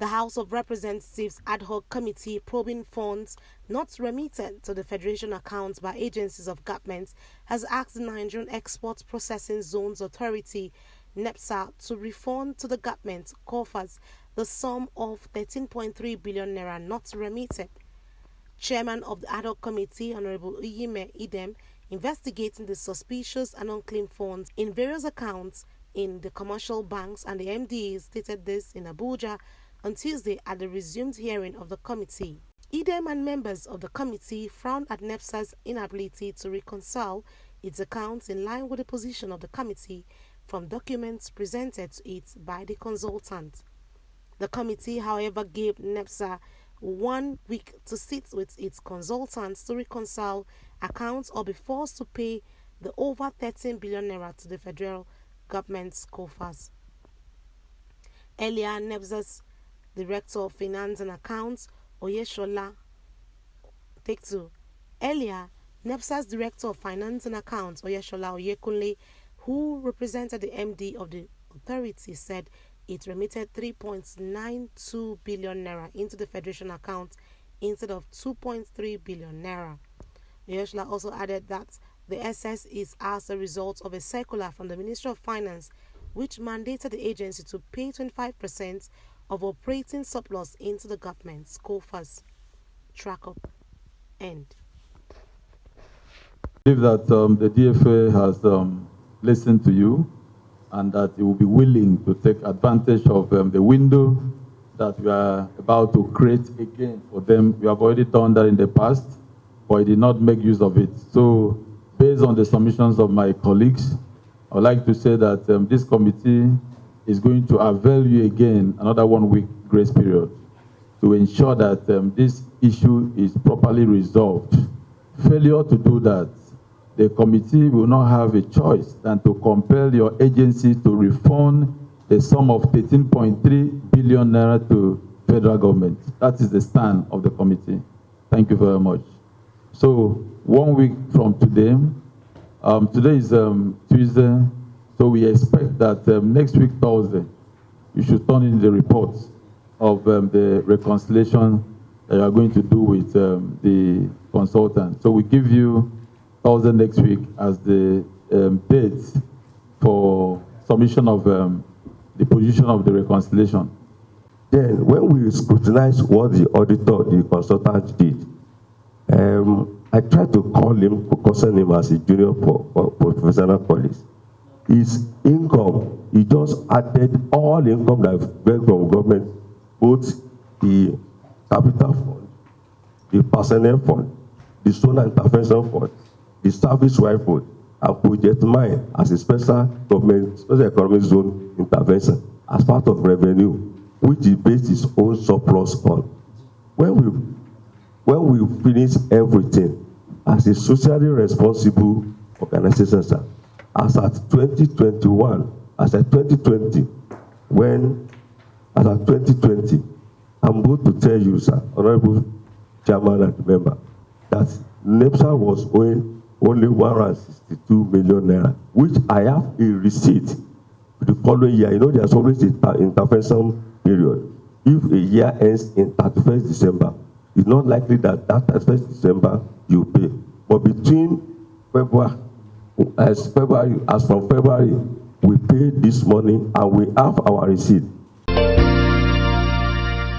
The House of Representatives Ad Hoc Committee probing funds not remitted to the Federation accounts by agencies of government has asked the Nigerian Export Processing Zones Authority, Nepza, to refund to the government coffers the sum of 13.3 billion naira not remitted. Chairman of the Ad Hoc Committee, Honorable Iyime Idem, investigating the suspicious and unclaimed funds in various accounts in the commercial banks and the MDA, stated this in Abuja on Tuesday at the resumed hearing of the committee. Idem and members of the committee frowned at Nepza's inability to reconcile its accounts in line with the position of the committee from documents presented to it by the consultant. The committee, however, gave Nepza 1 week to sit with its consultants to reconcile accounts or be forced to pay the over 13 billion naira to the federal government's coffers. Earlier, Nepza's Director of Finance and Accounts, Nepza's Director of Finance and Accounts, Oyeshola Oyekunle, who represented the MD of the authority, said it remitted 3.92 billion naira into the Federation account instead of 2.3 billion naira. Oyeshola also added that the excess is as a result of a circular from the Ministry of Finance which mandated the agency to pay 25% of operating surplus into the government's coffers. Track up. End. I believe that the DFA has listened to you and that it will be willing to take advantage of the window that we are about to create again for them. We have already done that in the past, but I did not make use of it. So, based on the submissions of my colleagues, I would like to say that this committee is going to avail you again another 1 week grace period to ensure that this issue is properly resolved. Failure to do that, the committee will not have a choice than to compel your agency to refund the sum of 13.3 billion naira to federal government. That is the stand of the committee. Thank you very much. So 1 week from today, today is Tuesday, so we expect that next week, Thursday, you should turn in the reports of the reconciliation that you are going to do with the consultant. So we give you Thursday next week as the date for submission of the position of the reconciliation. Then, when we scrutinize what the auditor, the consultant did, I tried to call him, to concern him as a junior professional colleague. His income, he just added all income that went from government, both the capital fund, the personnel fund, the solar intervention fund, the service right fund, and project mine as a special economic zone intervention as part of revenue, which he based his own surplus on. When we finish everything as a socially responsible organization, sir, as at 2021, as at 2020, I'm going to tell you, sir, Honorable Chairman and member, that Nepza was owing only 162 million naira, which I have a receipt for the following year. You know, there's always an intervention period. If a year ends in 31st December, it's not likely that 31st December you pay. But between February, as from February, we pay this money and we have our receipt.